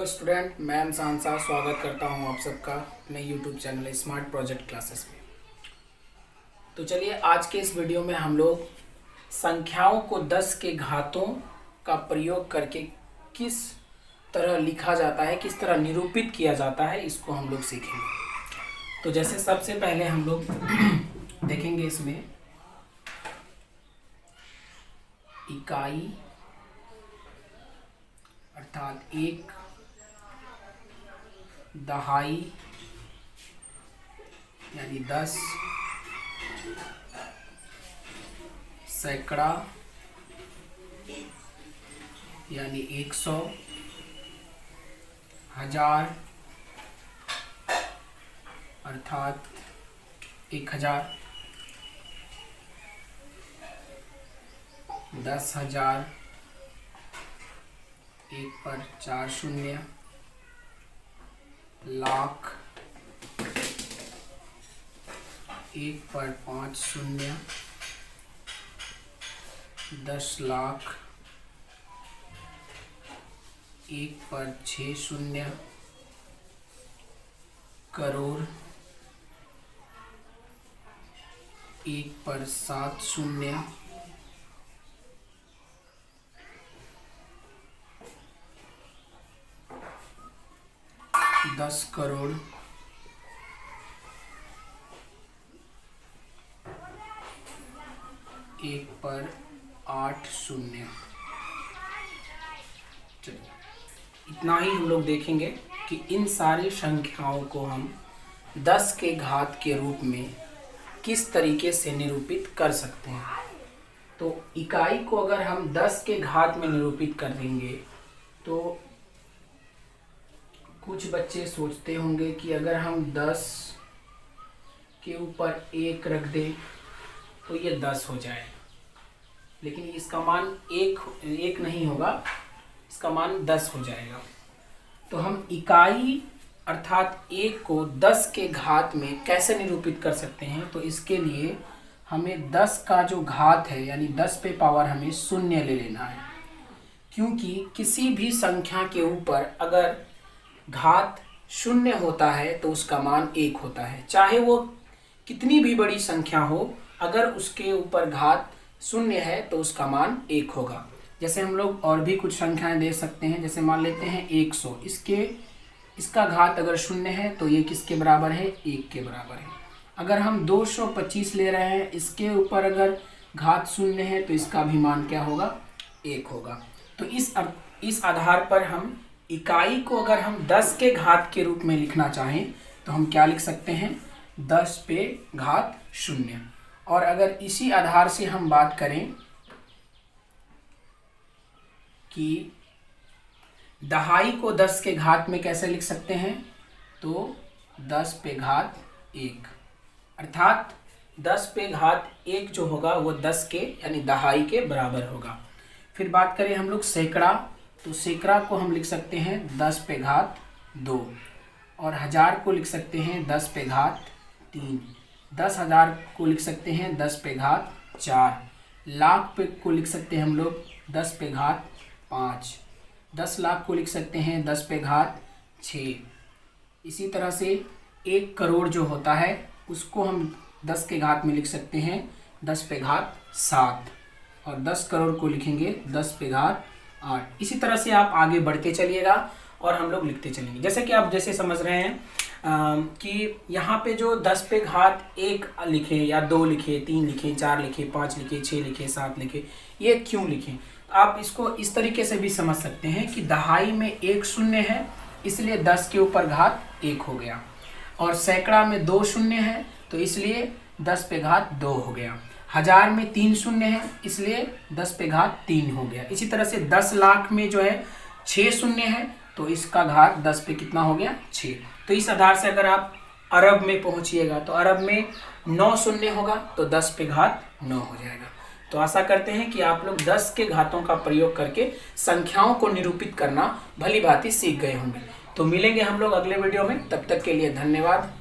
Student, मैं इंसान सा स्वागत करता हूं आप सबका अपने YouTube channel smart project classes में। तो चलिए आज के इस वीडियो में हम लोग संख्याओं को 10 के घातों का प्रयोग करके किस तरह लिखा जाता है, किस तरह निरूपित किया जाता है, इसको हम लोग सीखेंगे। तो जैसे सबसे पहले हम लोग देखेंगे इसमें इकाई अर्थात एक, दहाई यानी 10, सैकड़ा यानी 100, हजार अर्थात 1000, 10,000 एक पर 4 शून्य, लाख एक पर 5 शून्य, 10 लाख एक पर 6 शून्य, करोड़ एक पर 7 शून्य, 10 करोड़ एक पर 8 शून्य। चलिए इतना ही हम लोग देखेंगे कि इन सारी संख्याओं को हम 10 के घात के रूप में किस तरीके से निरूपित कर सकते हैं। तो इकाई को अगर हम 10 के घात में निरूपित कर देंगे तो कुछ बच्चे सोचते होंगे कि अगर हम 10 के ऊपर 1 रख दें तो ये 10 हो जाए, लेकिन इसका मान एक नहीं होगा, इसका मान 10 हो जाएगा। तो हम इकाई अर्थात 1 को 10 के घात में कैसे निरूपित कर सकते हैं। तो इसके लिए हमें 10 का जो घात है यानी 10 पे पावर हमें शून्य ले लेना है, क्योंकि किसी भी संख्या के ऊपर अगर घात शून्य होता है तो उसका मान 1 होता है। चाहे वो कितनी भी बड़ी संख्या हो, अगर उसके ऊपर घात शून्य है तो उसका मान 1 होगा। जैसे हम लोग और भी कुछ संख्याएं दे सकते हैं, जैसे मान लेते हैं 100, इसका घात अगर शून्य है तो ये किसके बराबर है, 1 के बराबर है। अगर हम 225 ले रहे हैं, इसके ऊपर अगर घात शून्य है तो इसका भी मान क्या होगा, 1 होगा। तो इस आधार पर हम इकाई को अगर हम 10 के घात के रूप में लिखना चाहें तो हम क्या लिख सकते हैं, 10 पे घात शून्य। और अगर इसी आधार से हम बात करें कि दहाई को 10 के घात में कैसे लिख सकते हैं, तो 10 पे घात 1 अर्थात 10 पे घात 1 जो होगा वो 10 के यानी दहाई के बराबर होगा। फिर बात करें हम लोग सैकड़ा, तो सैकड़ा को हम लिख सकते हैं 10 पे घात 2, और हजार को लिख सकते हैं 10 पे घात 3, 10,000 को लिख सकते हैं 10 पे घात 4, लाख पे को लिख सकते हैं हम लोग 10 पे घात 5, 10 लाख को लिख सकते हैं 10 पे घात 6। इसी तरह से 1 करोड़ जो होता है उसको हम 10 के घात में लिख सकते हैं 10 पे घात 7, और 10 करोड़ को लिखेंगे 10 पे घात 8। इसी तरह से आप आगे बढ़ते चलिएगा और हम लोग लिखते चलेंगे। जैसे कि आप जैसे समझ रहे हैं कि यहाँ पे जो 10 पे घात 1 लिखे या 2 लिखे, 3 लिखे, 4 लिखे, 5 लिखे, 6 लिखे, 7 लिखे, ये क्यों लिखे। आप इसको इस तरीके से भी समझ सकते हैं कि दहाई में 1 शून्य है इसलिए 10 के ऊपर घात 1 हो गया, और सैकड़ा में 2 शून्य है तो इसलिए 10 पे घात 2 हो गया, हजार में 3 शून्य है इसलिए 10 पे घात 3 हो गया। इसी तरह से 10 लाख में जो है 6 शून्य है तो इसका घात 10 पे कितना हो गया, 6। तो इस आधार से अगर आप अरब में पहुंचिएगा तो अरब में 9 शून्य होगा तो 10 पे घात 9 हो जाएगा। तो आशा करते हैं कि आप लोग 10 के घातों का प्रयोग करके संख्याओं को निरूपित करना भली भांति सीख गए होंगे। तो मिलेंगे हम लोग अगले वीडियो में, तब तक के लिए धन्यवाद।